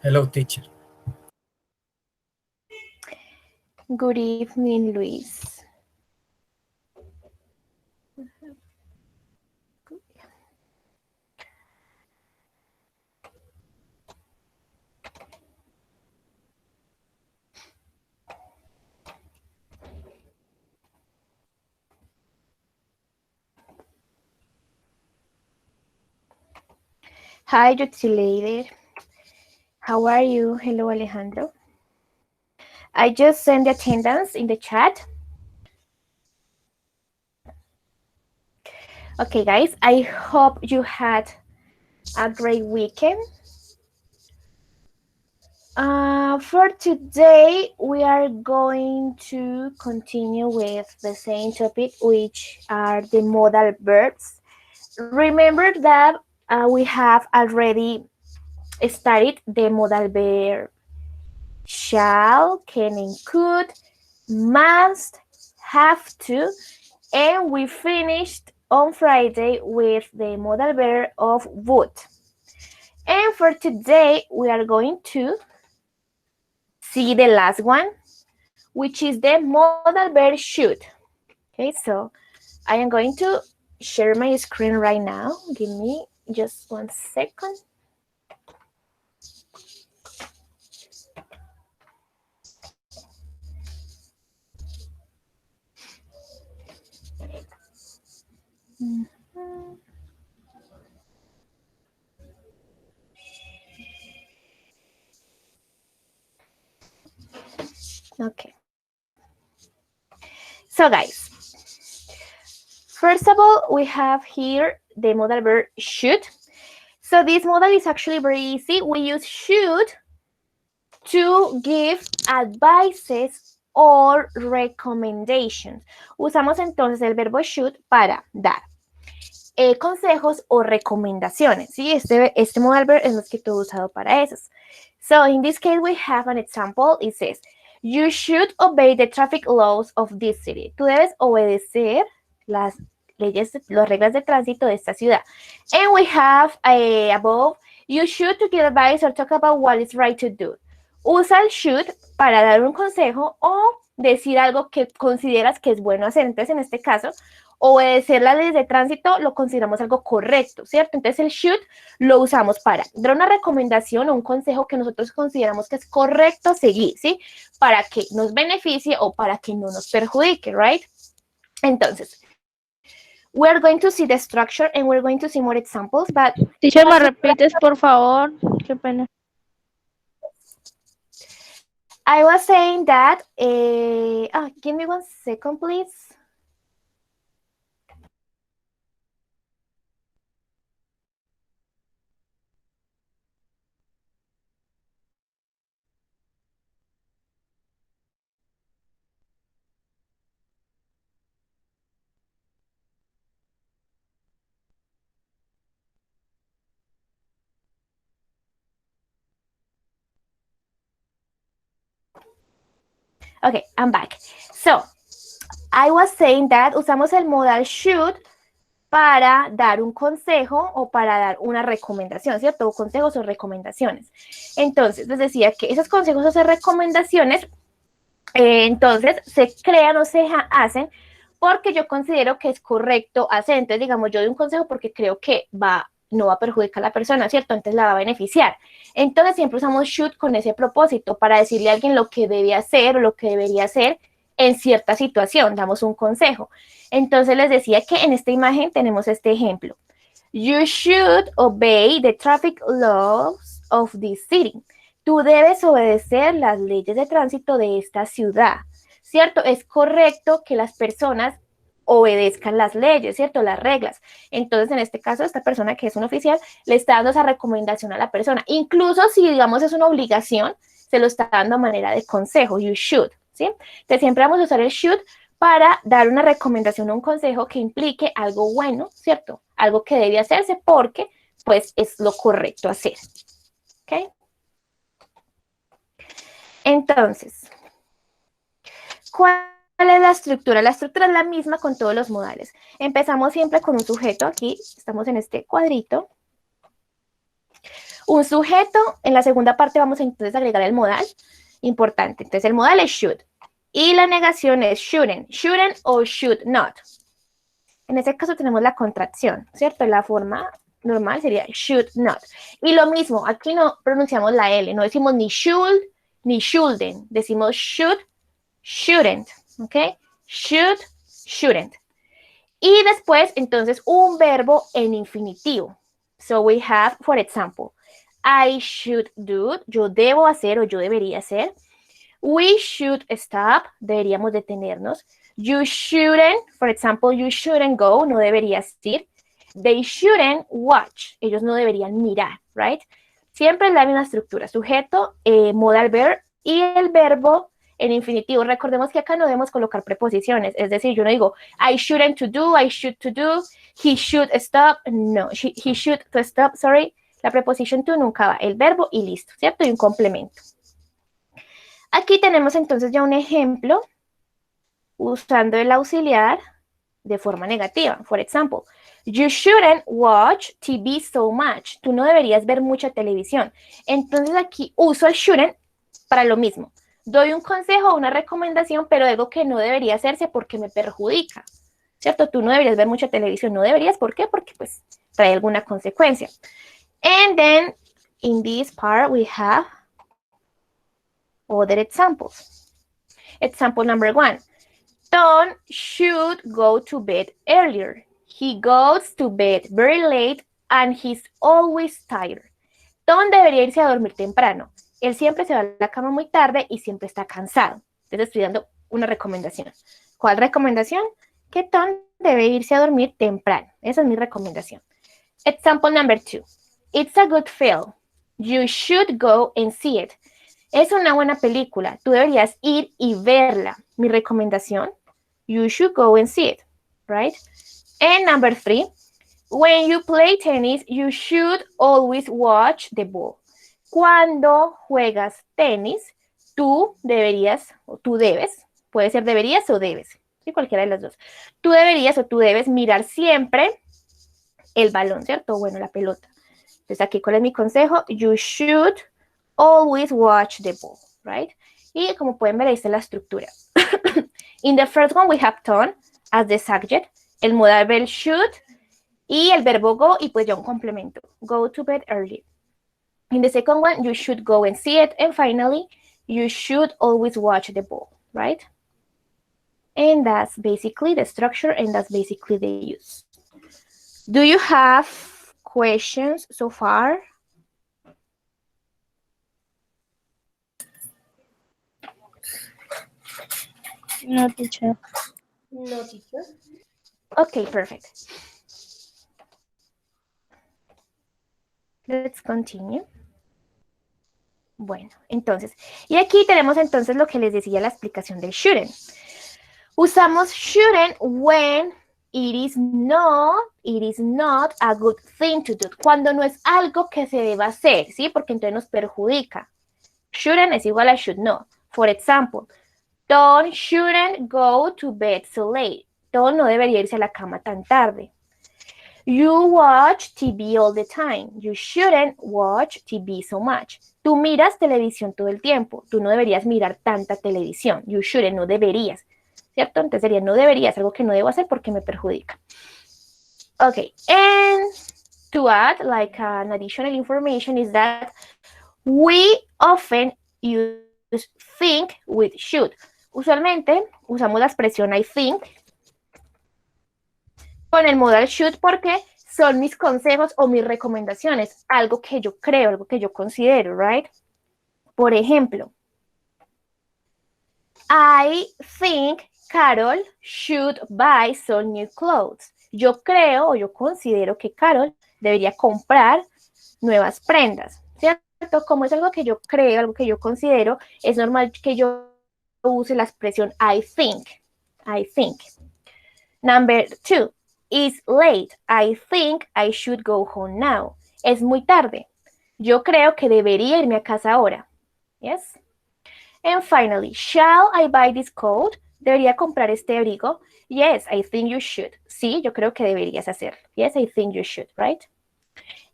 Hello, teacher. Good evening, Luis. Hi, Lady. How are you? Hello, Alejandro. I just sent the attendance in the chat. Okay, guys, I hope you had a great weekend. For today, we are going to continue with the same topic, which are the modal verbs. Remember that we have already studied the modal verb shall, can and could, must, have to, and we finished on Friday with the modal verb of would. And for today, we are going to see the last one, which is the modal verb should. Okay, so I am going to share my screen right now. Give me just 1 second. Mhm. Okay. So, guys, first of all, we have here the modal verb should. So this modal is actually very easy. We use should to give advices or recommendations. Usamos entonces el verbo should para dar consejos o recomendaciones. ¿Sí? Este modal verb es más que todo usado para esos. So in this case we have an example. It says, you should obey the traffic laws of this city. Tú debes obedecer las leyes, las reglas de tránsito de esta ciudad. And we have above, you should to give advice or talk about what is right to do. Usa el should para dar un consejo o decir algo que consideras que es bueno hacer. Entonces, en este caso, obedecer las leyes de tránsito lo consideramos algo correcto, ¿cierto? Entonces, el should lo usamos para dar una recomendación o un consejo que nosotros consideramos que es correcto seguir, ¿sí? Para que nos beneficie o para que no nos perjudique, ¿right? Entonces, we're going to see the structure and we're going to see more examples, but... Teacher, ¿me repites, por favor? Qué pena. I was saying that... give me 1 second, please. Okay, I'm back. So, I was saying that usamos el modal should para dar un consejo o para dar una recomendación, ¿cierto? Consejos o recomendaciones. Entonces, les decía que esos consejos o esas recomendaciones, entonces, se crean o se hacen porque yo considero que es correcto hacer. Entonces, digamos, yo doy un consejo porque creo que no va a perjudicar a la persona, ¿cierto? Entonces la va a beneficiar. Entonces siempre usamos should con ese propósito para decirle a alguien lo que debe hacer o lo que debería hacer en cierta situación, damos un consejo. Entonces les decía que en esta imagen tenemos este ejemplo. You should obey the traffic laws of this city. Tú debes obedecer las leyes de tránsito de esta ciudad, ¿cierto? Es correcto que las personas obedezcan las leyes, ¿cierto? Las reglas. Entonces, en este caso, esta persona que es un oficial le está dando esa recomendación a la persona. Incluso si, digamos, es una obligación, se lo está dando a manera de consejo, you should, ¿sí? Entonces, siempre vamos a usar el should para dar una recomendación o un consejo que implique algo bueno, ¿cierto? Algo que debe hacerse porque, pues, es lo correcto hacer, ¿ok? Entonces, ¿cuál es la estructura? La estructura es la misma con todos los modales. Empezamos siempre con un sujeto aquí, estamos en este cuadrito. un sujeto, en la segunda parte vamos a entonces agregar el modal, importante. Entonces el modal es should y la negación es shouldn't o should not. En ese caso tenemos la contracción, ¿cierto? La forma normal sería should not. Y lo mismo, aquí no pronunciamos la L, no decimos ni should ni shouldn't, decimos should, shouldn't, ¿ok? Should, shouldn't. Y después, entonces, un verbo en infinitivo. So we have, for example, I should do, yo debo hacer o yo debería hacer. We should stop, deberíamos detenernos. You shouldn't, for example, you shouldn't go, no deberías ir. They shouldn't watch, ellos no deberían mirar, right? Siempre es la misma estructura, sujeto, modal verb y el verbo en infinitivo. Recordemos que acá no debemos colocar preposiciones, es decir, yo no digo I shouldn't to do, I should to do, he should stop, no, he should to stop, sorry. La preposición to nunca va, el verbo y listo, ¿cierto? Y un complemento. Aquí tenemos entonces ya un ejemplo usando el auxiliar de forma negativa. For example, you shouldn't watch TV so much. Tú no deberías ver mucha televisión. Entonces aquí uso el shouldn't para lo mismo. Doy un consejo o una recomendación, pero algo que no debería hacerse porque me perjudica. ¿Cierto? Tú no deberías ver mucha televisión. No deberías, ¿por qué? Porque pues trae alguna consecuencia. And then in this part we have other examples. Example number 1. Tom should go to bed earlier. He goes to bed very late and he's always tired. Tom debería irse a dormir temprano. Él siempre se va a la cama muy tarde y siempre está cansado. Entonces estoy dando una recomendación. ¿Cuál recomendación? Que Tom debe irse a dormir temprano. Esa es mi recomendación. Example number 2. It's a good film. You should go and see it. Es una buena película. Tú deberías ir y verla. Mi recomendación, you should go and see it, right? And number 3, when you play tennis, you should always watch the ball. Cuando juegas tenis, tú deberías, o tú debes, puede ser deberías o debes, ¿sí? Cualquiera de las dos. Tú deberías o tú debes mirar siempre el balón, ¿cierto? Bueno, la pelota. Entonces aquí, ¿cuál es mi consejo? You should always watch the ball, right? Y como pueden ver, ahí está la estructura. In the first one, we have Tom as the subject, el modal verb should, y el verbo go, y pues ya un complemento. Go to bed early. In the second one, you should go and see it. And finally, you should always watch the ball, right? And that's basically the structure, and that's basically the use. Do you have questions so far? No, teacher. No, teacher. Okay, perfect. Let's continue. Bueno, entonces, y aquí tenemos entonces lo que les decía la explicación del shouldn't. Usamos shouldn't when it is not a good thing to do. Cuando no es algo que se deba hacer, ¿sí? Porque entonces nos perjudica. Shouldn't es igual a should not. For example, Tom shouldn't go to bed so late. Tom no debería irse a la cama tan tarde. You watch TV all the time. You shouldn't watch TV so much. Tú miras televisión todo el tiempo. Tú no deberías mirar tanta televisión. You shouldn't, no deberías. ¿Cierto? Entonces sería no deberías, algo que no debo hacer porque me perjudica. Okay, and to add like an additional information is that we often use think with should. Usualmente usamos la expresión I think con el modal should porque son mis consejos o mis recomendaciones, algo que yo creo, algo que yo considero, right? Por ejemplo, I think Carol should buy some new clothes. Yo creo o yo considero que Carol debería comprar nuevas prendas, ¿cierto? Como es algo que yo creo, algo que yo considero, es normal que yo use la expresión I think. I think. Number 2. It's late. I think I should go home now. Es muy tarde. Yo creo que debería irme a casa ahora. Yes? And finally, shall I buy this coat? ¿Debería comprar este abrigo? Yes, I think you should. Sí, yo creo que deberías hacerlo. Yes, I think you should, right?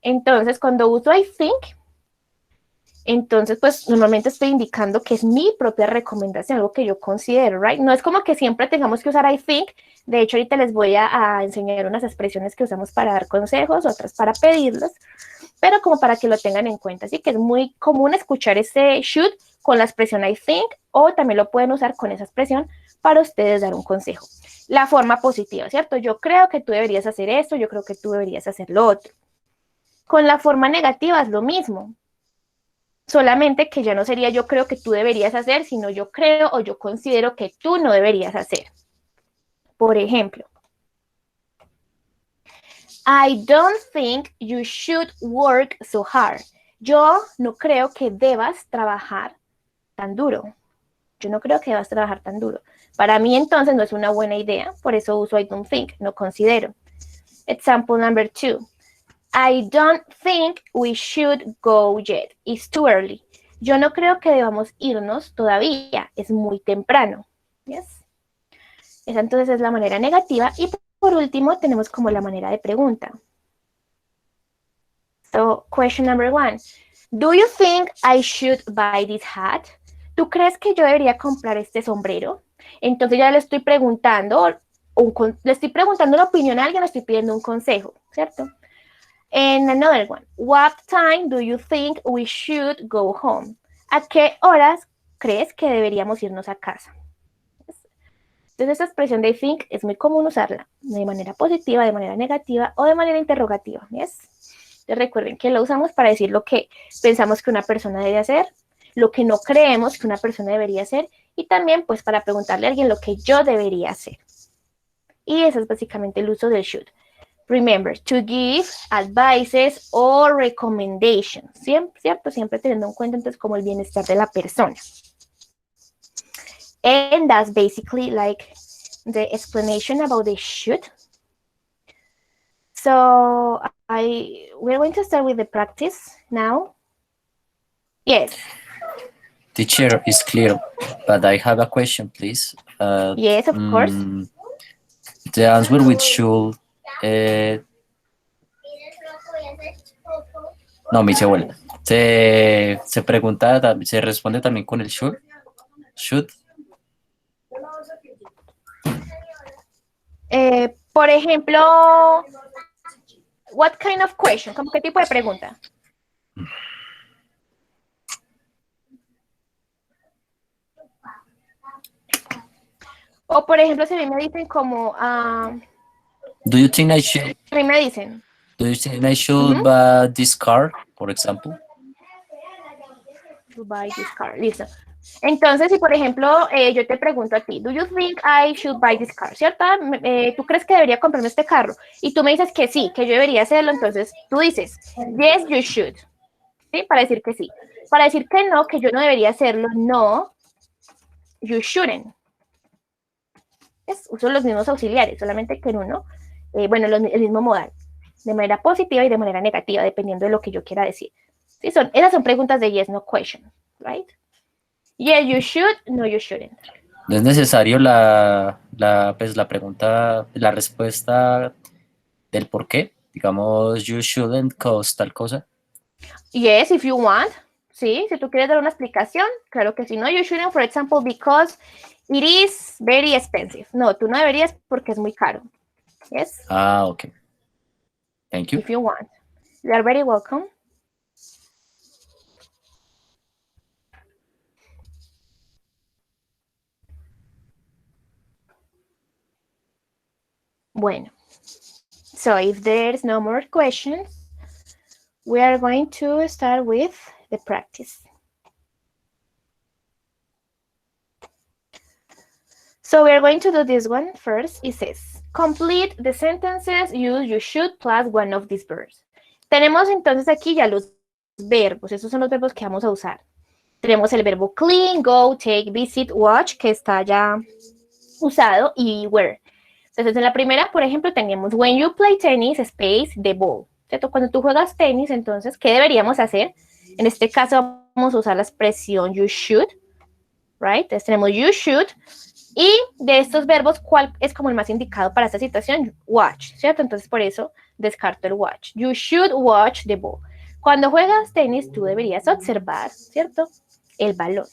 Entonces, cuando uso I think, Entonces, pues normalmente estoy indicando que es mi propia recomendación, algo que yo considero, right? No es como que siempre tengamos que usar I think. De hecho, ahorita les voy a enseñar unas expresiones que usamos para dar consejos, otras para pedirlos, pero como para que lo tengan en cuenta. Así que es muy común escuchar ese should con la expresión I think, o también lo pueden usar con esa expresión para ustedes dar un consejo. La forma positiva, ¿cierto? Yo creo que tú deberías hacer esto, yo creo que tú deberías hacer lo otro. Con la forma negativa es lo mismo. Solamente que ya no sería yo creo que tú deberías hacer, sino yo creo o yo considero que tú no deberías hacer. Por ejemplo, I don't think you should work so hard. Yo no creo que debas trabajar tan duro. Yo no creo que debas trabajar tan duro. Para mí entonces no es una buena idea, por eso uso I don't think, no considero. Example number 2. I don't think we should go yet. It's too early. Yo no creo que debamos irnos todavía. Es muy temprano. Yes. Esa entonces es la manera negativa. Y por último tenemos como la manera de pregunta. So, question number 1. Do you think I should buy this hat? ¿Tú crees que yo debería comprar este sombrero? Entonces ya le estoy preguntando, una opinión a alguien, le estoy pidiendo un consejo, ¿cierto? And another one, what time do you think we should go home? ¿A qué horas crees que deberíamos irnos a casa? Entonces esta expresión de think es muy común usarla de manera positiva, de manera negativa o de manera interrogativa, ¿yes? Entonces recuerden que lo usamos para decir lo que pensamos que una persona debe hacer, lo que no creemos que una persona debería hacer y también pues para preguntarle a alguien lo que yo debería hacer. Y eso es básicamente el uso del should. Remember, to give advices or recommendations. ¿Cierto? Siempre teniendo en cuenta entonces como el bienestar de la persona. And that's basically like the explanation about the should. So we're going to start with the practice now. Yes. Teacher, is clear, but I have a question, please. Yes, of course. The answer with should. No, mi abuela. Se pregunta, se responde también con el should. Should. Por ejemplo, what kind of question? ¿Cómo qué tipo de pregunta? O por ejemplo, si a mí me dicen como... Do you think I should... A mí me dicen... Do you think I should buy this car, for example? To buy this car, listo. Entonces, si por ejemplo, yo te pregunto a ti, do you think I should buy this car? ¿Cierto? ¿Tú crees que debería comprarme este carro? Y tú me dices que sí, que yo debería hacerlo, entonces tú dices, yes, you should. ¿Sí? Para decir que sí. Para decir que no, que yo no debería hacerlo, no, you shouldn't. Uso los mismos auxiliares, solamente que en uno, bueno, el mismo modal, de manera positiva y de manera negativa, dependiendo de lo que yo quiera decir. ¿Sí? Esas son preguntas de yes, no question, right? Yes, you should, no, you shouldn't. No es necesario la pregunta, la respuesta del por qué. Digamos, you shouldn't cause tal cosa. Yes, if you want. Sí, si tú quieres dar una explicación, claro que sí. No, you shouldn't, for example, because it is very expensive. No, tú no deberías porque es muy caro. Yes? Ah, okay. Thank you. If you want. You are very welcome. Bueno. So, if there's no more questions, we are going to start with the practice. So we are going to do this one first. It says, complete the sentences, use you should plus one of these verbs. Tenemos entonces aquí ya los verbos. Esos son los verbos que vamos a usar. Tenemos el verbo clean, go, take, visit, watch, que está ya usado, y wear. Entonces en la primera, por ejemplo, tenemos when you play tennis, space, the ball. ¿Cierto? Cuando tú juegas tenis, entonces, ¿qué deberíamos hacer? En este caso vamos a usar la expresión you should, right? Entonces tenemos you should. Y de estos verbos, ¿cuál es como el más indicado para esta situación? Watch, ¿cierto? Entonces, por eso descarto el watch. You should watch the ball. Cuando juegas tenis, tú deberías observar, ¿cierto? El balón.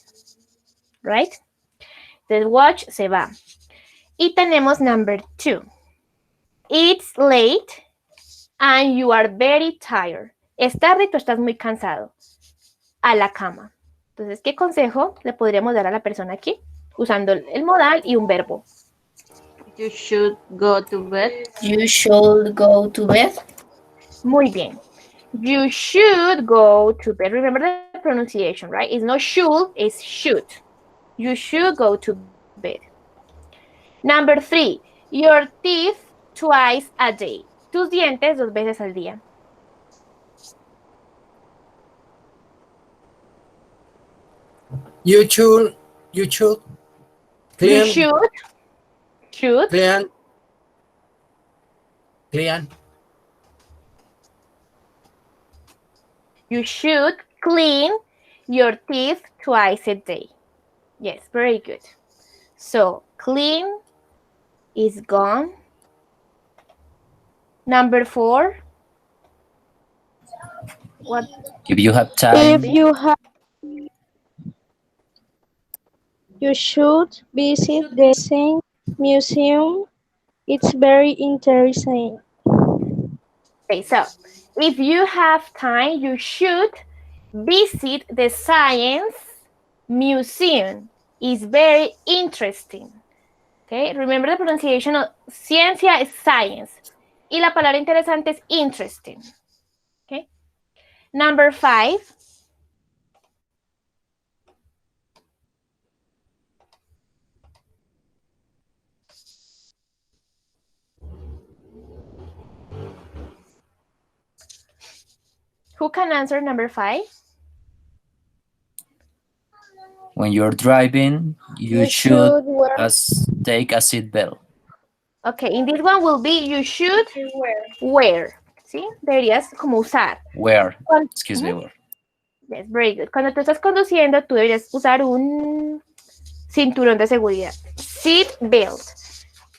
Right? The watch se va. Y tenemos number 2. It's late and you are very tired. Es tarde y tú estás muy cansado. A la cama. Entonces, ¿qué consejo le podríamos dar a la persona aquí? Usando el modal y un verbo. You should go to bed. You should go to bed. Muy bien. You should go to bed. Remember the pronunciation, right? It's not should, it's should. You should go to bed. Number 3. Your teeth twice a day. Tus dientes 2 veces al día. You should clean, You should clean. You should clean your teeth twice a day. Yes, very good. So, clean is gone. Number 4. What? If you have time, If you have, you should visit the same museum. It's very interesting. Okay, so if you have time, you should visit the science museum. It's very interesting. Okay, remember the pronunciation of ciencia is science. Y la palabra interesante es interesting. Okay. Number 5. Who can answer number 5? when you're driving, you should wear. take a seat belt. Okay, in this one will be you should wear. ¿Sí? Deberías como usar. Wear. Cuan- Excuse me, wear. Yes, very good. Cuando tú estás conduciendo, tú deberías usar un cinturón de seguridad. Seat belt.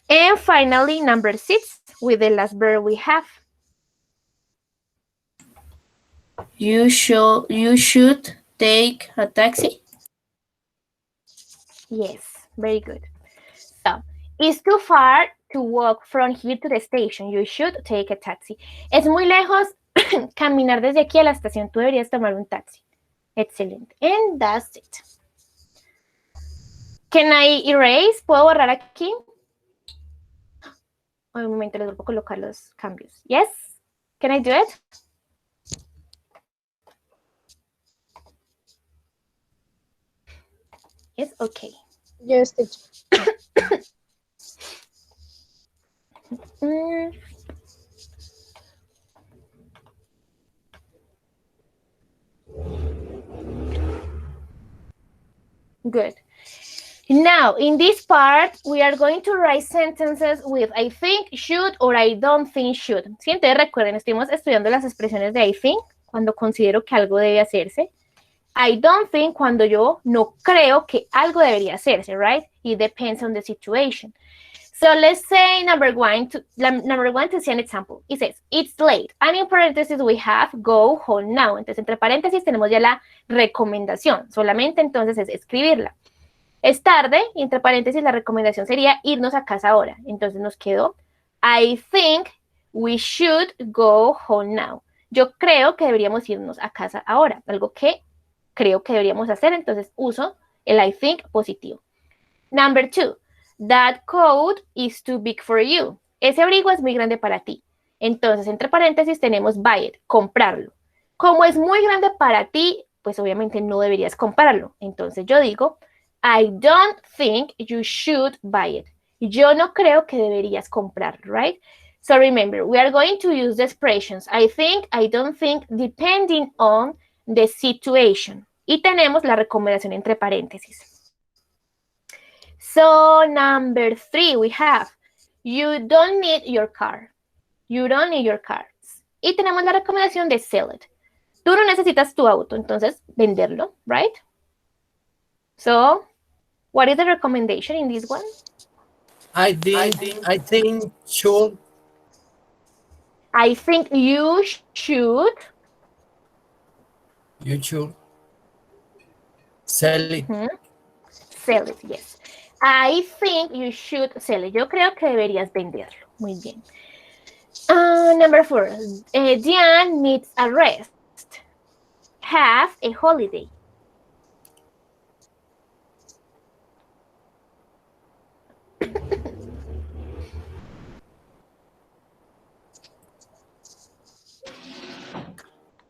And finally, number 6, with the last verb we have. You should take a taxi. Yes, very good. So, it's too far to walk from here to the station. You should take a taxi. Es muy lejos caminar desde aquí a la estación. Tú deberías tomar un taxi. Excelente. And that's it. Can I erase? ¿Puedo borrar aquí? Un momento, les vuelvo a colocar los cambios. Yes? Can I do it? Yes, okay. Yes, teacher. Good. Now, in this part, we are going to write sentences with I think, should, or I don't think should. ¿Sí? Entonces, recuerden, estuvimos estudiando las expresiones de I think, cuando considero que algo debe hacerse. I don't think, cuando yo no creo que algo debería hacerse, right? It depends on the situation. So let's say number one to see an example. It says, it's late. And in parentheses we have go home now. Entonces, entre paréntesis tenemos ya la recomendación. Solamente entonces es escribirla. Es tarde, y entre paréntesis la recomendación sería irnos a casa ahora. Entonces nos quedó, I think we should go home now. Yo creo que deberíamos irnos a casa ahora. Algo que creo que deberíamos hacer, entonces uso el I think positivo. Number 2, that coat is too big for you. Ese abrigo es muy grande para ti. Entonces, entre paréntesis tenemos buy it, comprarlo. Como es muy grande para ti, pues obviamente no deberías comprarlo. Entonces yo digo, I don't think you should buy it. Yo no creo que deberías comprarlo, right? So remember, we are going to use the expressions I think, I don't think, depending on the situation. Y tenemos la recomendación entre paréntesis. So, number 3, we have, you don't need your car. You don't need your car. Y tenemos la recomendación de sell it. Tú no necesitas tu auto, entonces venderlo, right? So, what is the recommendation in this one? I think should I think you should You should sell it. Sell it, yes. I think you should sell it. Yo creo que deberías venderlo. Muy bien. Number 4. Diane needs a rest. Have a holiday.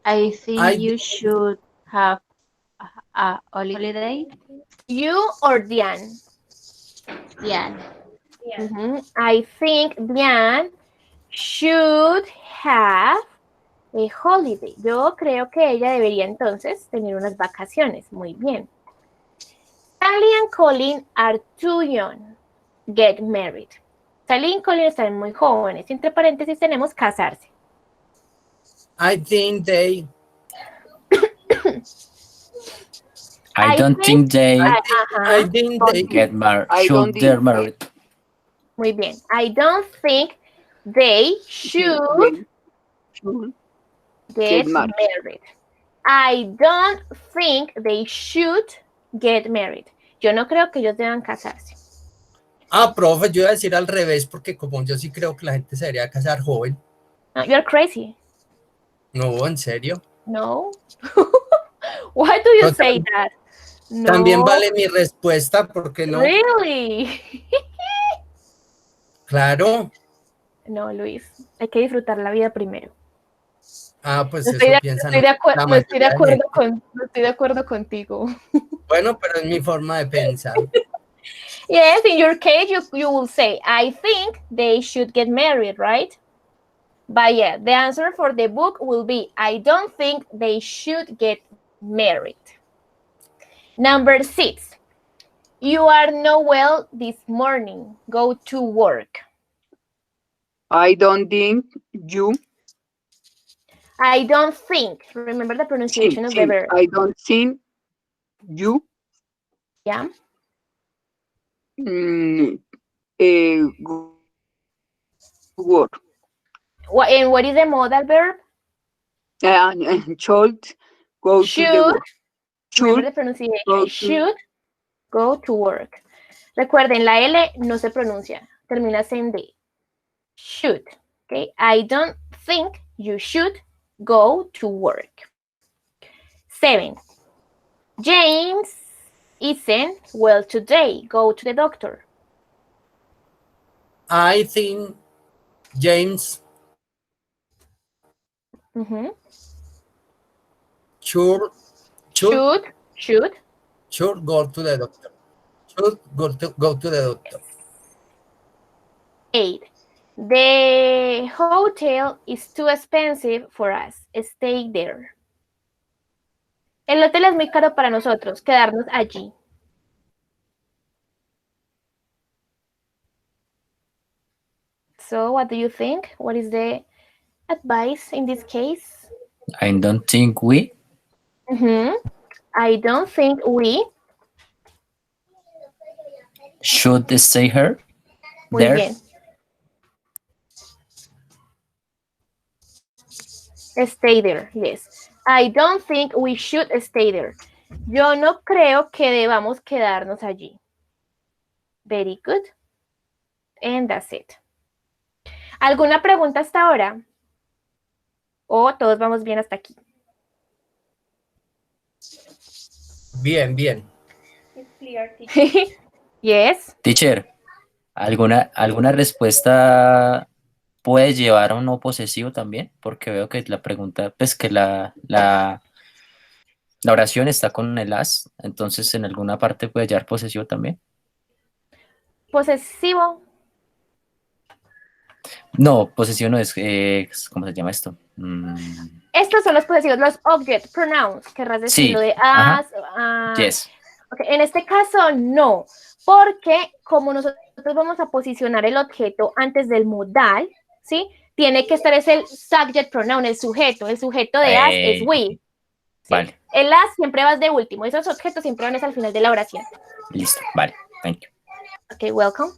I think I you should have a holiday. You or Diane? Yeah. I think Diane should have a holiday. Yo creo que ella debería entonces tener unas vacaciones. Muy bien. Sally and Colin are too young. Get married. Sally y Colin están muy jóvenes. Entre paréntesis tenemos casarse. I think they I don't think they I think they get married. I don't Should they're think- married. Muy bien. I don't think they should Should get Get married. married. I don't think they should get married. Yo no creo que ellos deban casarse. profe, yo iba a decir al revés porque como yo sí creo que la gente se debería casar joven. No, you're crazy. No, en serio. No. Why do you Pero say that? No. También vale mi respuesta porque no. Really? Claro. No, Luis. Hay que disfrutar la vida primero. Pues No eso estoy de, piensan estoy de acuer- la no estoy de mayoría de acuerdo gente. no estoy de acuerdo contigo. Bueno, pero es mi forma de pensar. Yes, in your case, you will say, I think they should get married, right? But yeah, the answer for the book will be, I don't think they should get married. Number 6. You are not well this morning. Go to work. I don't think you I don't think. Remember the pronunciation of the verb. I don't think you Yeah. go to work. And what is the modal verb? Should go to the Should. work. Remember Should the pronunciation. go to- Should go to work. Recuerden, la L no se pronuncia. Termina en D. Should. Okay. I don't think you should go to work. 7. James isn't well today. Go to the doctor. I think James should go to the doctor. Should go to the doctor. 8. The hotel is too expensive for us. Stay there. El hotel es muy caro para nosotros. Quedarnos allí. So, what do you think? What is the advice in this case? I don't think we I don't think we. should stay here. Muy There. bien. Stay there, yes. I don't think we should stay there. Yo no creo que debamos quedarnos allí. Very good. And that's it. ¿Alguna pregunta hasta ahora? ¿O todos vamos bien hasta aquí? Bien, bien. Yes. Teacher, ¿alguna respuesta puede llevar a un no posesivo también? Porque veo que la pregunta, pues que la oración está con el as, entonces en alguna parte puede llevar posesivo también. Posesivo. No, posesivo no es, ¿cómo se llama esto? Estos son los posesivos, los object pronouns. Querrás Sí, decirlo de ajá. as. Yes. Okay, en este caso no, porque como nosotros vamos a posicionar el objeto antes del modal, ¿sí? Tiene que estar es el subject pronoun, el sujeto. El sujeto de as es we. ¿sí? Vale, El as siempre vas de último. Esos objetos siempre van al final de la oración. listo, vale, thank you. Ok, welcome.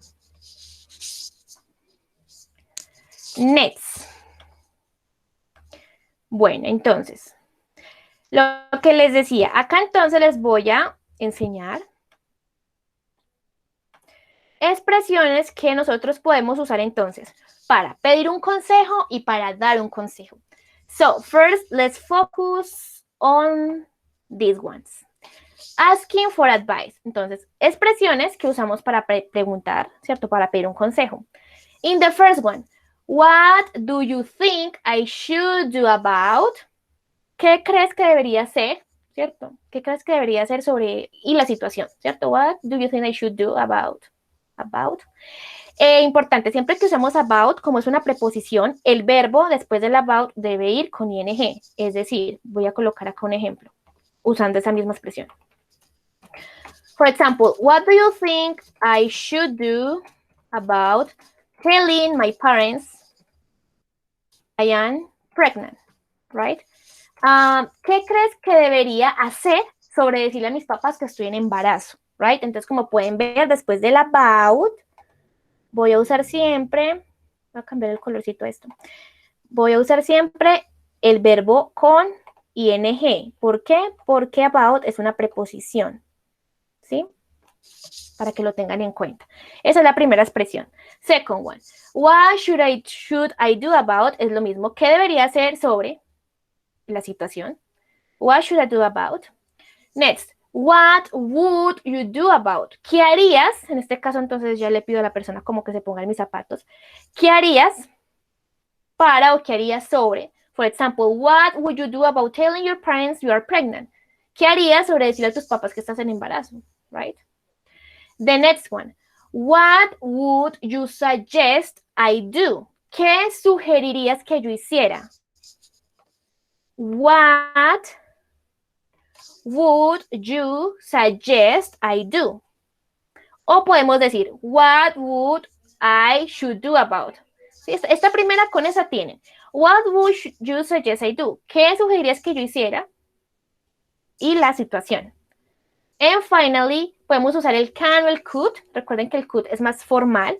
Next. Bueno, entonces, Lo que les decía, acá entonces les voy a enseñar expresiones que nosotros podemos usar entonces para pedir un consejo y para dar un consejo. So, first, let's focus on these ones. Asking for advice. Entonces, expresiones que usamos para preguntar, ¿cierto? Para pedir un consejo. In the first one, what do you think I should do about? ¿Qué crees que debería hacer? ¿Cierto? ¿Qué crees que debería hacer sobre y la situación? ¿Cierto? What do you think I should do about? About. Importante, siempre que usemos about, como es una preposición, el verbo después del about debe ir con ing. Es decir, voy a colocar acá un ejemplo usando esa misma expresión. For example, what do you think I should do about telling my parents I am pregnant, right? ¿Qué crees que debería hacer sobre decirle a mis papás que estoy en embarazo, right? Entonces, como pueden ver, después del about, voy a usar siempre, voy a cambiar el colorcito a esto, voy a usar siempre el verbo con ing. ¿Por qué? Porque about es una preposición, ¿sí? Para que lo tengan en cuenta. Esa es la primera expresión. Second one, what should I do about? Es lo mismo. ¿Qué debería hacer sobre la situación? What should I do about? Next, what would you do about? ¿Qué harías? En este caso, entonces, ya le pido a la persona como que se ponga en mis zapatos. ¿Qué harías para o qué harías sobre? For example, what would you do about telling your parents you are pregnant? ¿Qué harías sobre decirle a tus papás que estás en embarazo? Right? The next one, what would you suggest I do? ¿Qué sugerirías que yo hiciera? What would you suggest I do? O podemos decir, what would I should do about? ¿Sí? Esta primera con esa tienen. What would you suggest I do? ¿Qué sugerirías que yo hiciera? Y la situación. And finally, podemos usar el can o el could. Recuerden que el could es más formal.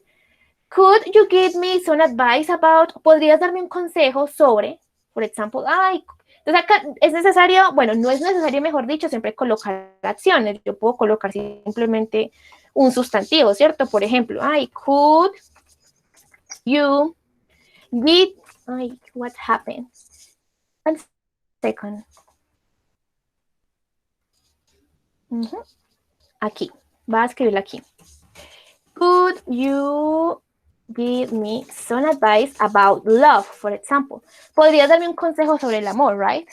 Could you give me some advice about? ¿Podrías darme un consejo sobre? Por ejemplo, entonces acá es necesario, bueno, no es necesario, mejor dicho, siempre colocar acciones. Yo puedo colocar simplemente un sustantivo, ¿cierto? Por ejemplo, could you give, what happened? One second. Aquí, va a escribirlo aquí. Could you give me some advice about love, for example? Podrías darme un consejo sobre el amor, right?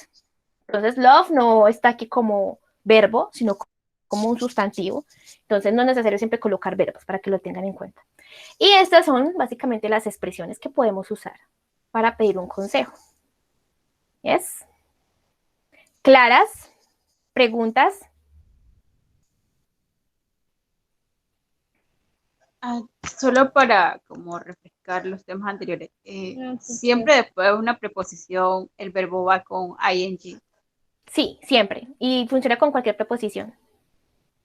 Entonces, love no está aquí como verbo, sino como un sustantivo. Entonces, no es necesario siempre colocar verbos para que lo tengan en cuenta. Y estas son básicamente las expresiones que podemos usar para pedir un consejo. ¿Yes? ¿Claras? ¿Preguntas? Solo para como refrescar los temas anteriores. Siempre después de una preposición el verbo va con ing. Sí, siempre. Y funciona con cualquier preposición.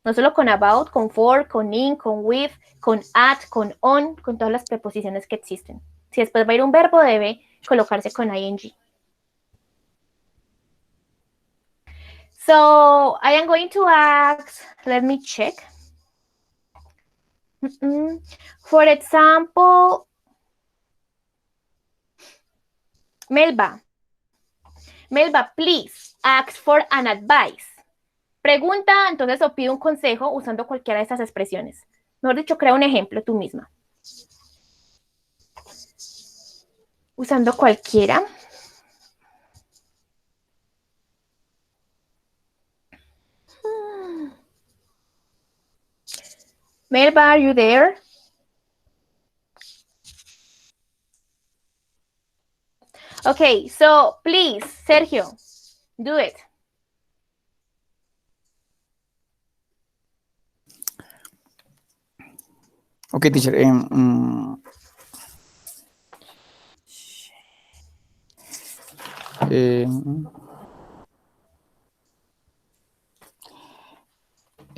No solo con about, con for, con in, con with, con at, con on, con todas las preposiciones que existen. Si después va a ir un verbo, debe colocarse con ing. So, I am going to ask, let me check. For example, Melba, please ask for an advice. Pregunta, entonces, o pide un consejo usando cualquiera de estas expresiones. Mejor dicho, crea un ejemplo tú misma. Usando cualquiera. Melba, are you there? Okay, so please, Sergio, do it. Okay, teacher.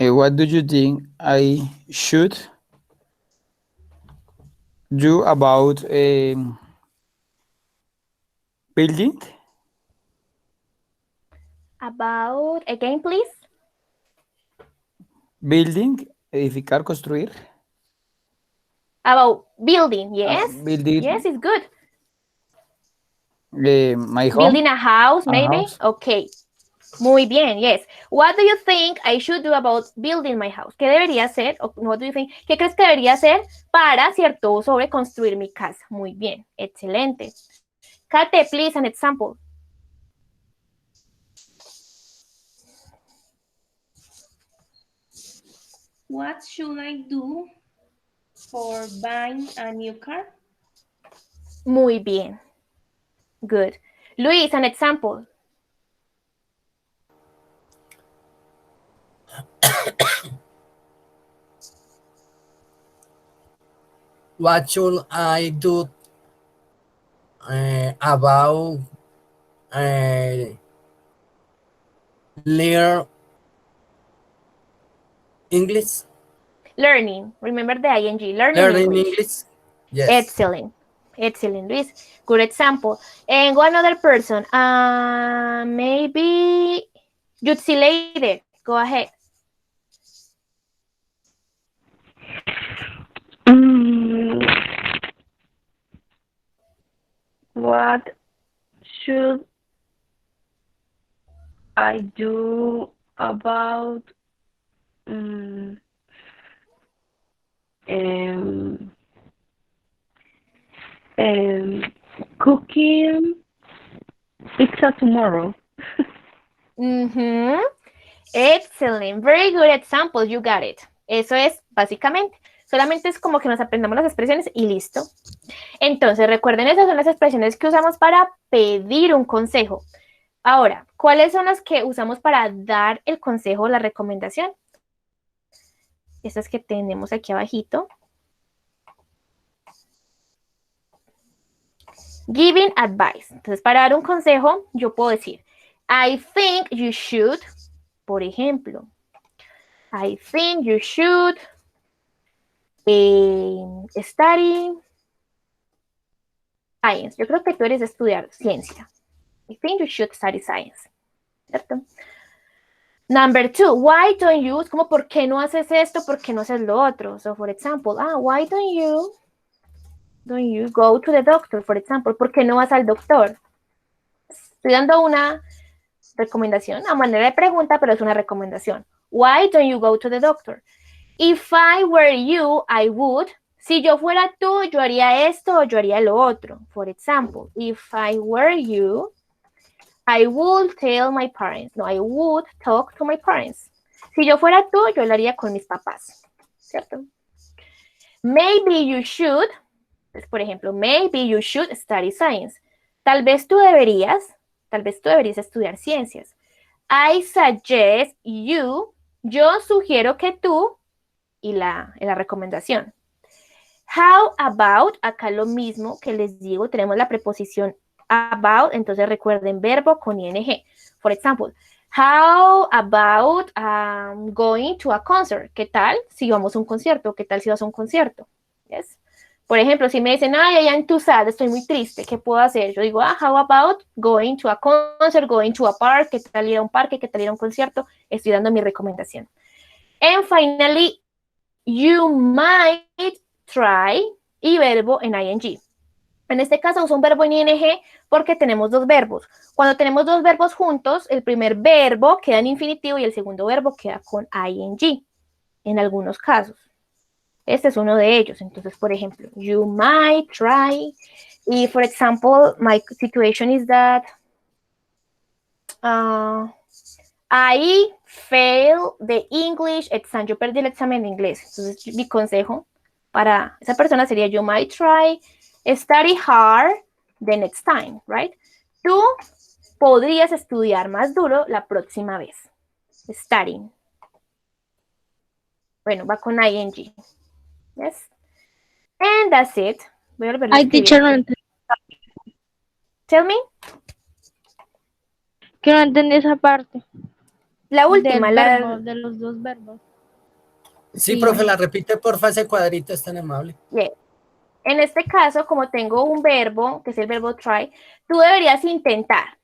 What do you think I should do about building? About, again, please. Building, edificar, construir. About building, yes. Building Yes, it's good. my home. Building a house, A maybe. house. Okay. Muy bien, yes. What do you think I should do about building my house? ¿Qué debería hacer? What do you think? ¿Qué crees que debería hacer para, cierto, sobre construir mi casa? Muy bien, excelente. Kate, please, an example. What should I do for buying a new car? Muy bien. Good. Luis, an example. What should I do about learn English? Learning. Remember the ing. Learning Learning English. English? Yes. Excellent. Excellent, Luis. Good example. And one other person. Maybe Jutsi later. Go ahead. What should I do about cooking pizza tomorrow? Excellent. Very good example. You got it. Eso es básicamente. Solamente es como que nos aprendamos las expresiones y listo. Entonces, recuerden, esas son las expresiones que usamos para pedir un consejo. Ahora, ¿cuáles son las que usamos para dar el consejo o la recomendación? Estas que tenemos aquí abajito. Giving advice. Entonces, para dar un consejo, yo puedo decir, I think you should, por ejemplo, I think you should study science. Yo creo que tú eres de estudiar ciencia. I think you should study science. ¿Cierto? Number 2, why don't you, es como, ¿por qué no haces esto? ¿Por qué no haces lo otro? So, for example, why don't you go to the doctor, for example? ¿Por qué no vas al doctor? Estoy dando una recomendación, a manera de pregunta, pero es una recomendación. Why don't you go to the doctor? If I were you, I would. Si yo fuera tú, yo haría esto o yo haría lo otro. For example, if I were you, I would tell my parents. No, I would talk to my parents. Si yo fuera tú, yo lo haría con mis papás. ¿Cierto? Maybe you should, pues, por ejemplo, maybe you should study science. Tal vez tú deberías estudiar ciencias. I suggest you, yo sugiero que tú, y la recomendación. How about, acá lo mismo que les digo, tenemos la preposición about, entonces recuerden verbo con ing. For example, how about going to a concert? ¿Qué tal si vamos a un concierto? ¿Qué tal si vas a un concierto? Yes. Por ejemplo, si me dicen, ay, I'm too sad, estoy muy triste, ¿qué puedo hacer? Yo digo, how about going to a concert, going to a park? ¿Qué tal ir a un parque? ¿Qué tal ir a un concierto? Estoy dando mi recomendación. And finally, you might try, y verbo en ing. En este caso uso un verbo en ing porque tenemos dos verbos. Cuando tenemos dos verbos juntos, el primer verbo queda en infinitivo y el segundo verbo queda con ing, en algunos casos. Este es uno de ellos. Entonces, por ejemplo, you might try. Y, for example, my situation is that I failed the English exam. Yo perdí el examen de inglés. Entonces, mi consejo para esa persona sería, you might try, study hard the next time, right? Tú podrías estudiar más duro la próxima vez. Studying. Bueno, va con ing. Yes. And that's it. Voy a volver a escribir. Teacher, no entendí. Tell me. Que no entendí esa parte. La última, Del la verbo, de los dos verbos. Sí, profe, la repite, porfa, ese cuadrito es tan amable. Yeah. En este caso, como tengo un verbo, que es el verbo try, tú deberías intentar.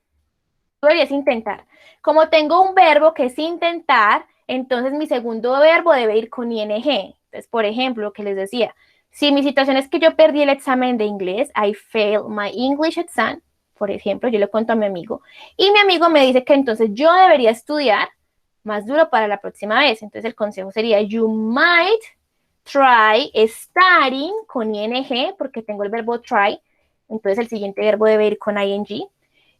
deberías intentar. Como tengo un verbo que es intentar, entonces mi segundo verbo debe ir con ing. Entonces, por ejemplo, lo que les decía, si mi situación es que yo perdí el examen de inglés, I failed my English exam, por ejemplo, yo le cuento a mi amigo, y mi amigo me dice que entonces yo debería estudiar más duro para la próxima vez. Entonces el consejo sería, you might try studying con ing, porque tengo el verbo try, entonces el siguiente verbo debe ir con ing.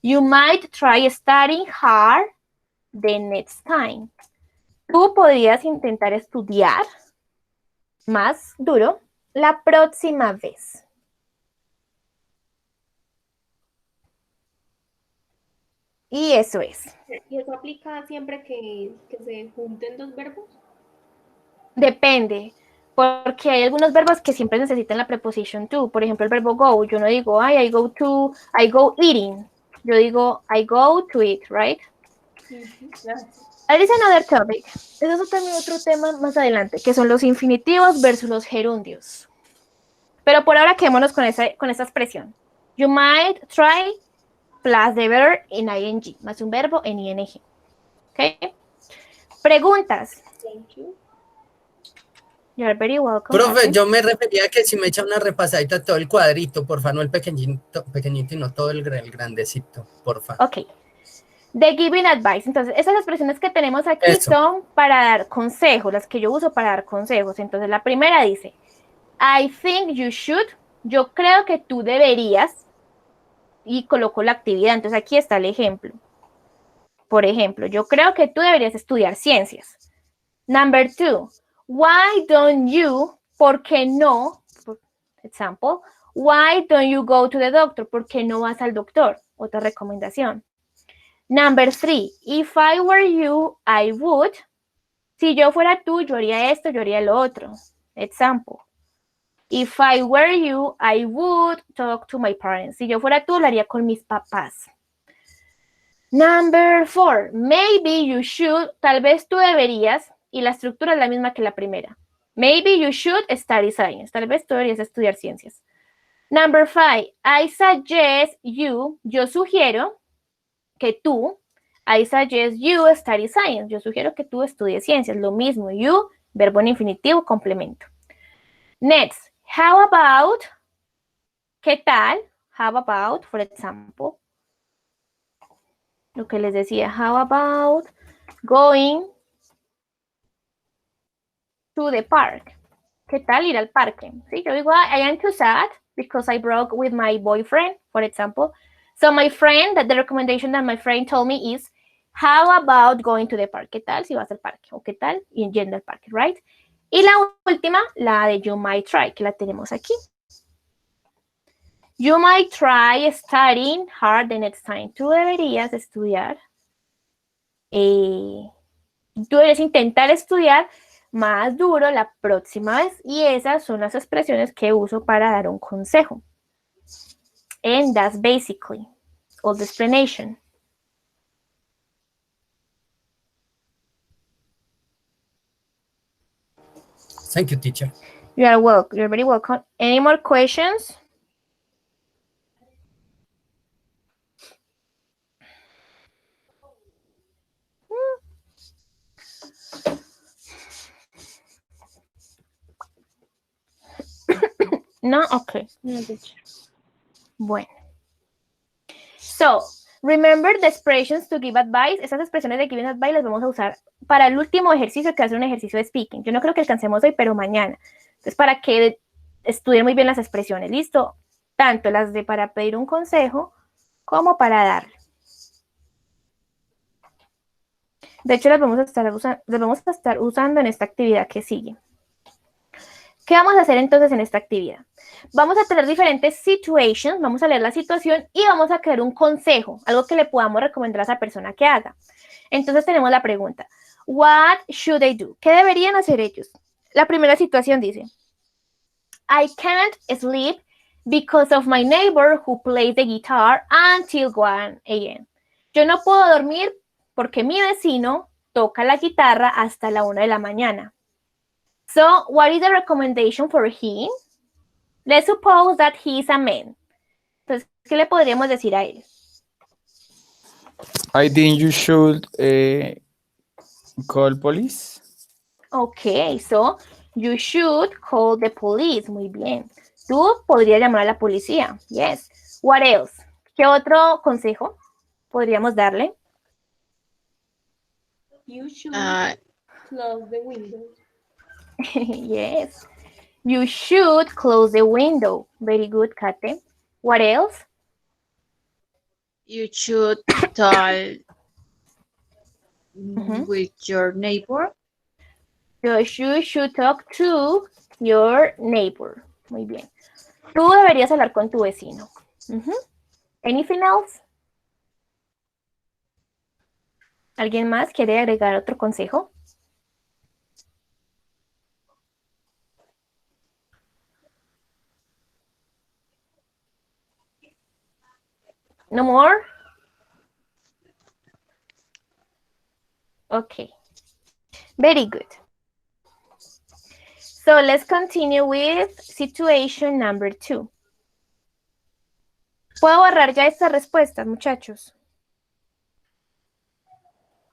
You might try studying hard the next time. Tú podrías intentar estudiar más duro la próxima vez. Y eso es. ¿Y eso aplica siempre que se junten dos verbos? Depende, porque hay algunos verbos que siempre necesitan la preposición to. Por ejemplo, el verbo go. Yo no digo, I go eating. Yo digo, I go to eat, right? That is another topic. Eso es también otro tema más adelante, que son los infinitivos versus los gerundios. Pero por ahora quedémonos con esta expresión. You might try plus the verb en ing, más un verbo en ing. ¿Ok? Preguntas. Thank you. You're very welcome. Profe, yo me refería a que si me echa una repasadita a todo el cuadrito, porfa, no el pequeñito y no todo el grandecito, porfa. Ok. The giving advice. Entonces, esas expresiones que tenemos aquí Eso. son para dar consejos, las que yo uso para dar consejos. Entonces, la primera dice, I think you should. Yo creo que tú deberías. Y coloco la actividad. Entonces, aquí está el ejemplo. Por ejemplo, yo creo que tú deberías estudiar ciencias. Number 2. Why don't you? ¿Por qué no? Por example. Why don't you go to the doctor? ¿Por qué no vas al doctor? Otra recomendación. Number 3. If I were you, I would. Si yo fuera tú, yo haría esto, yo haría lo otro. Example. If I were you, I would talk to my parents. Si yo fuera tú, lo haría con mis papás. Number 4. Maybe you should. Tal vez tú deberías. Y la estructura es la misma que la primera. Maybe you should study science. Tal vez tú deberías estudiar ciencias. Number 5. I suggest you. Yo sugiero que tú. I suggest you study science. Yo sugiero que tú estudies ciencias. Lo mismo. You, verbo en infinitivo, complemento. Next. How about. ¿Qué tal? How about, for example. Lo que les decía. How about going to the park. ¿Qué tal ir al parque? ¿Sí? Yo digo, I am too sad because I broke with my boyfriend, for example. So my friend, the recommendation that my friend told me is, how about going to the park? ¿Qué tal si vas al parque? ¿O qué tal yendo al parque, right? Y la última, la de you might try, que la tenemos aquí. You might try studying hard the next time. Tú deberías estudiar. Tú deberías intentar estudiar más duro la próxima vez. Y esas son las expresiones que uso para dar un consejo. And that's basically all the explanation. Thank you, teacher. You are welcome. You're very welcome. Any more questions? No? Okay. No, teacher. Bueno. So, remember the expressions to give advice. Esas expresiones de giving advice las vamos a usar para el último ejercicio, que va a ser un ejercicio de speaking. Yo no creo que alcancemos hoy, pero mañana. Entonces, para que estudien muy bien las expresiones, ¿listo? Tanto las de para pedir un consejo, como para darle. De hecho, las vamos a estar usando en esta actividad que sigue. ¿Qué vamos a hacer entonces en esta actividad? Vamos a tener diferentes situations, vamos a leer la situación y vamos a crear un consejo, algo que le podamos recomendar a esa persona que haga. Entonces tenemos la pregunta, what should they do? ¿Qué deberían hacer ellos? La primera situación dice, I can't sleep because of my neighbor who plays the guitar until 1 a.m. Yo no puedo dormir porque mi vecino toca la guitarra hasta la 1 de la mañana. So, what is the recommendation for him? Let's suppose that he is a man. Entonces, ¿qué le podríamos decir a él? I think you should call police. Okay, so you should call the police. Muy bien. Tú podrías llamar a la policía. Yes. What else? ¿Qué otro consejo podríamos darle? You should Ah, close the window. Yes. You should close the window. Very good, Kate. What else? you should talk Mhm. with your neighbor. You should talk to your neighbor. Muy bien. Tú deberías hablar con tu vecino. Ujú. Anything else? ¿Alguien más quiere agregar otro consejo? No more? Okay. Very good. So let's continue with situation number 2. ¿Puedo borrar ya estas respuestas, muchachos?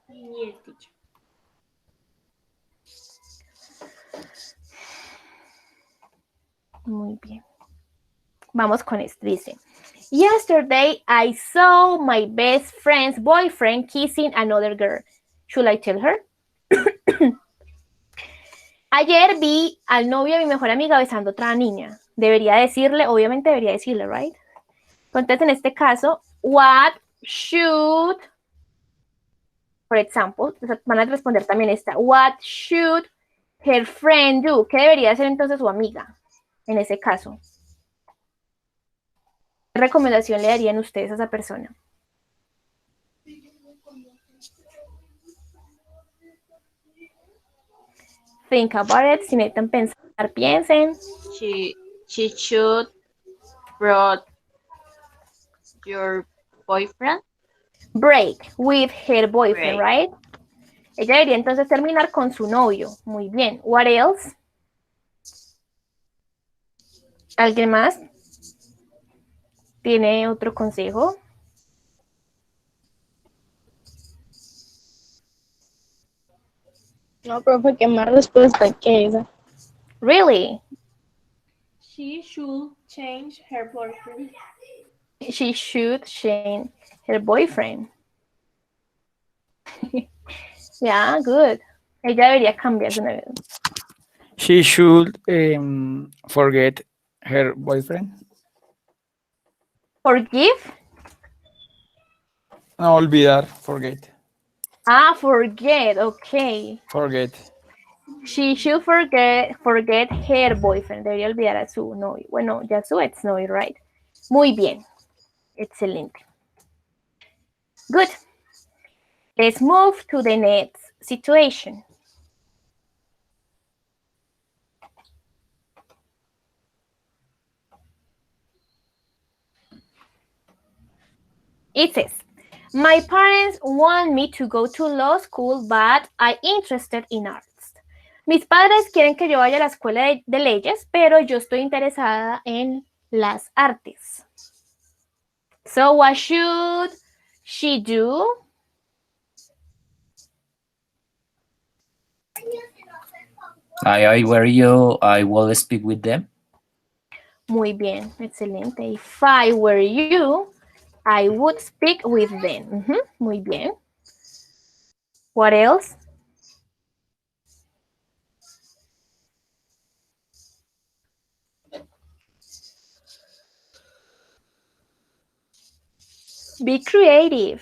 Yes, teacher. Muy bien. Vamos con esto. Dice, yesterday I saw my best friend's boyfriend kissing another girl. Should I tell her? Ayer vi al novio de mi mejor amiga besando a otra niña. Debería decirle, obviamente debería decirle, right? Entonces, en este caso, what should, por ejemplo, van a responder también esta, what should her friend do? ¿Qué debería hacer entonces su amiga en ese caso? ¿Qué recomendación le darían ustedes a esa persona? Think about it. Si necesitan pensar, piensen. She should brought your boyfriend. Break with her boyfriend, Break. right? Ella debería entonces terminar con su novio. Muy bien. What else? ¿Alguien más? ¿Tiene otro consejo? No, profe, ¿qué más respuesta que esa? Really? She should change her boyfriend. She should change her boyfriend. Yeah, good. Ella debería cambiar su novio. She should forget her boyfriend. Forgive? No, olvidar, forget. Ah, forget. Okay. Forget. She should forget her boyfriend. Debería olvidar a su novio. Bueno, ya su ex novio, right? Muy bien. Excelente. Good. Let's move to the next situation. It says, my parents want me to go to law school, but I'm interested in arts. Mis padres quieren que yo vaya a la escuela de leyes, pero yo estoy interesada en las artes. So what should she do? I were you, I will speak with them. Muy bien, excelente. If I were you, I would speak with them. Muy bien. What else? Be creative.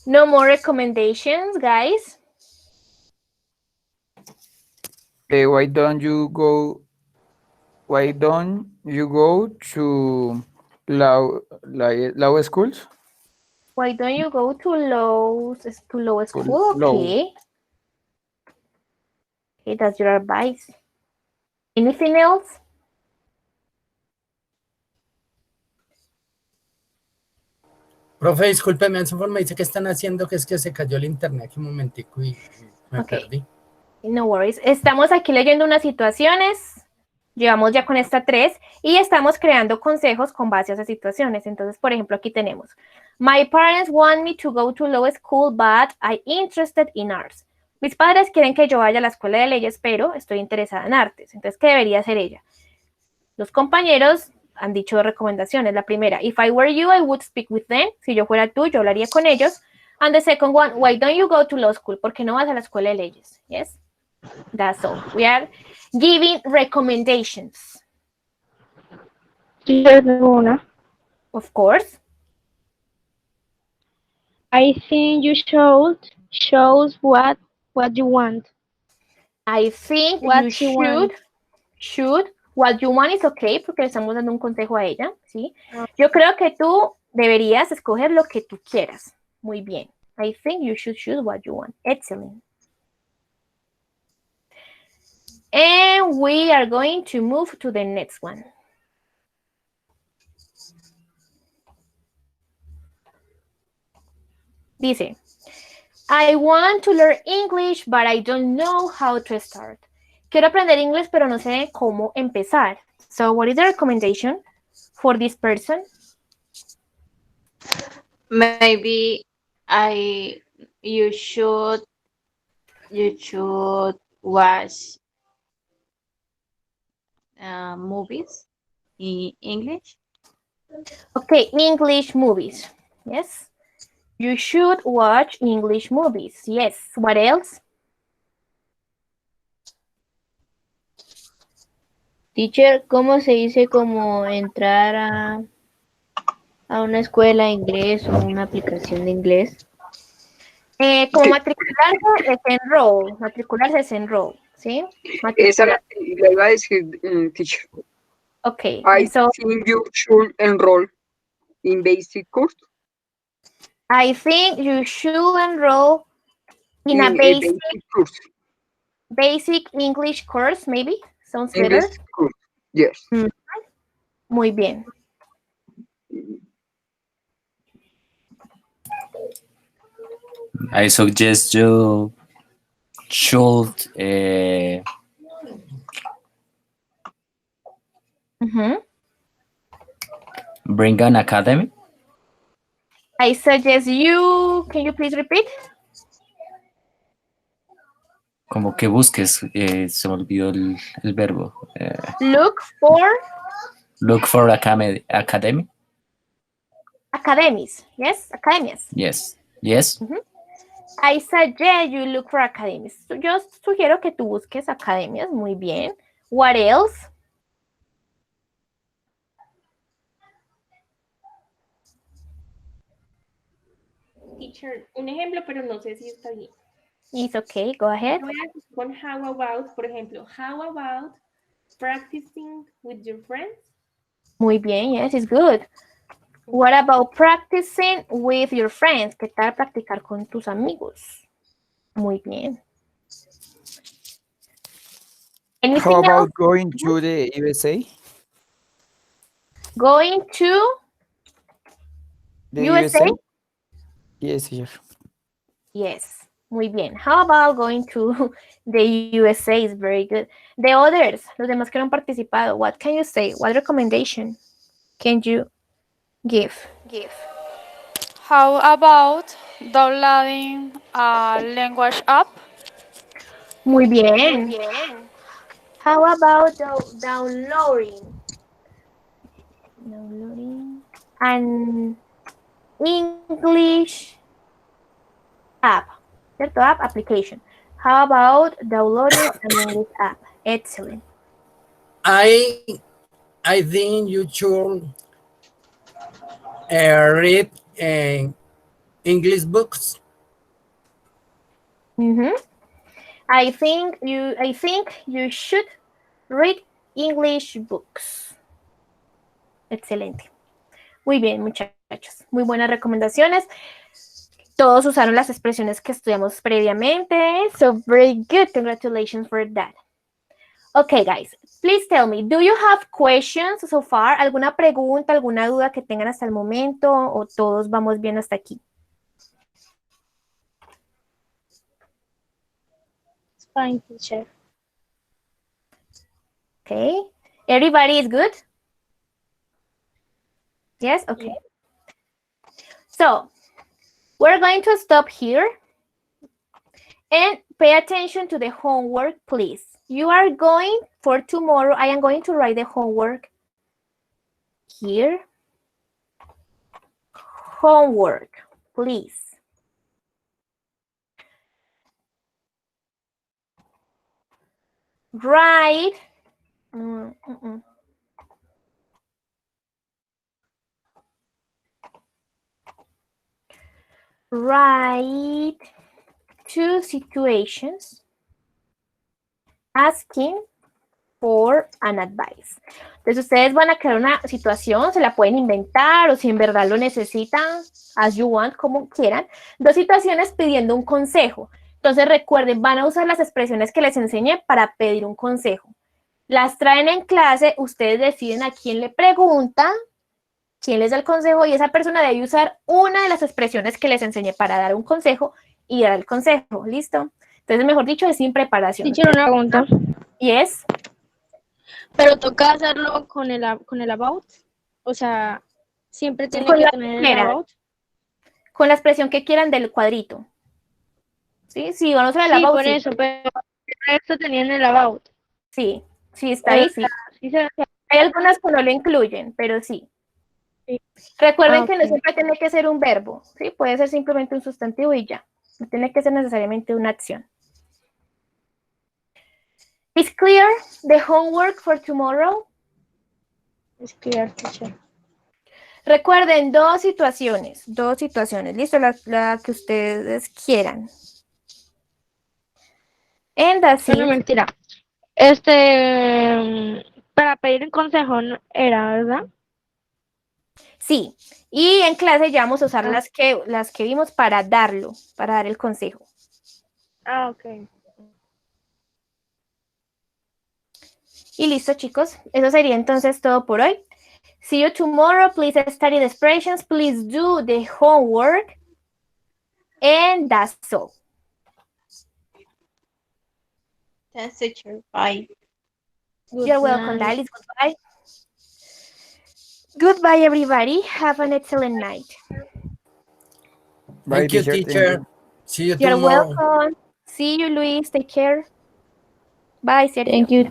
No more recommendations, guys. Why don't you go to law schools? Why don't you go to law school? Law. Okay. Okay, that's your advice. Anything else? Profe, discúlpeme, me dice que están haciendo, que es que se cayó el internet aquí un momentico y me perdí. No worries. Estamos aquí leyendo unas situaciones. Llevamos ya con esta 3 y estamos creando consejos con base a esas situaciones. Entonces, por ejemplo, aquí tenemos: My parents want me to go to law school, but I'm interested in arts. Mis padres quieren que yo vaya a la escuela de leyes, pero estoy interesada en artes. Entonces, ¿qué debería hacer ella? Los compañeros han dicho recomendaciones. La primera: If I were you, I would speak with them. Si yo fuera tú, yo hablaría con ellos. And the second one: Why don't you go to law school? ¿Por qué no vas a la escuela de leyes? Yes. That's all. We are giving recommendations. Teacher, tengo una. Of course. I think you shows what you want. I think What you you want. should. What you want is okay, porque le estamos dando un consejo a ella, ¿sí? Yo creo que tú deberías escoger lo que tú quieras. Muy bien. I think you should choose what you want. Excellent. And we are going to move to the next one. Dice: I want to learn English, but I don't know how to start. Quiero aprender inglés, pero no sé cómo empezar. So, what is the recommendation for this person? Maybe you should watch movies in English. Okay, English movies. Yes. You should watch English movies. Yes. What else? Teacher, ¿cómo se dice como entrar a una escuela de inglés o una aplicación de inglés? Como matricularse es enroll. Matricularse es enroll, ¿sí? Esa la iba a decir, teacher. Okay. I So think you should enroll in basic course. I think you should enroll in a basic course. basic English course, maybe. Sounds In better. basic course. Yes. Muy bien. I suggest you should bring an academy. I suggest you, can you please repeat? Como que busques, se me olvidó el verbo. Look for academy. academies. Yes, academias. Yes. I suggest you look for academies. Yo sugiero que tú busques academias. Muy bien. What else? Teacher, un ejemplo, pero no sé si está bien. It's okay, go ahead. Con how about, por ejemplo, how about practicing with your friends? Muy bien, yes, it's good. What about practicing with your friends? ¿Qué tal practicar con tus amigos? Muy bien. Anything How about else? going to the USA? Going to The USA? Yes, teacher. Yes. Muy bien. How about going to the USA? Is very good. The others, los demás que no han participado, what can you say? What recommendation can you give? How about downloading a language app? Muy bien. How about downloading an English app? ¿Cierto? App application. How about downloading an English app? Excellent. I think you should read English books. I think you should read English books. Excelente. Muy bien, muchachos. Muy buenas recomendaciones. Todos usaron las expresiones que estudiamos previamente. So very good. Congratulations for that. Okay, guys, please tell me, do you have questions so far? ¿Alguna pregunta, alguna duda que tengan hasta el momento o todos vamos bien hasta aquí? It's fine, teacher. Okay, everybody is good? Yes, okay. So, we're going to stop here and pay attention to the homework, please. You are going for tomorrow. I am going to write the homework here. Homework, please. Write. Write 2 situations asking for an advice. Entonces ustedes van a crear una situación, se la pueden inventar o si en verdad lo necesitan, as you want, como quieran. 2 situaciones pidiendo un consejo. Entonces recuerden, van a usar las expresiones que les enseñé para pedir un consejo. Las traen en clase, ustedes deciden a quién le preguntan, quién les da el consejo y esa persona debe usar una de las expresiones que les enseñé para dar un consejo y dar el consejo. ¿Listo? Entonces, mejor dicho, es sin preparación. Teacher, una pregunta. Yes. Pero toca hacerlo con el about. O sea, siempre tiene Con que la tener el primera. about. Con la expresión que quieran del cuadrito. ¿Sí? Sí, van a usar el Sí, about. por Sí. eso, pero esto tenía en el about. Sí, sí, está ahí, sí. Sí se- Hay algunas que no lo incluyen, pero sí. Sí. Recuerden Ah, que no ok. siempre tiene que ser un verbo, ¿sí? Puede ser simplemente un sustantivo y ya. No tiene que ser necesariamente una acción. Is clear the homework for tomorrow? Es clear, teacher. Recuerden, 2 situaciones, ¿listo? La que ustedes quieran. And that's No, it. mentira. Para pedir un consejo era, ¿verdad? Sí, y en clase ya vamos a usar Ah. las que vimos para dar el consejo. Ah, ok. Y listo, chicos. Eso sería entonces todo por hoy. See you tomorrow. Please study the expressions. Please do the homework. And that's all. That's it, teacher. Bye. You're welcome, Dalis. Goodbye. Goodbye, everybody. Have an excellent night. Bye, Thank you, teacher. Thank teacher. you. See you You're tomorrow. welcome. See you, Luis. Take care. Bye, Sergio. Thank you, teacher.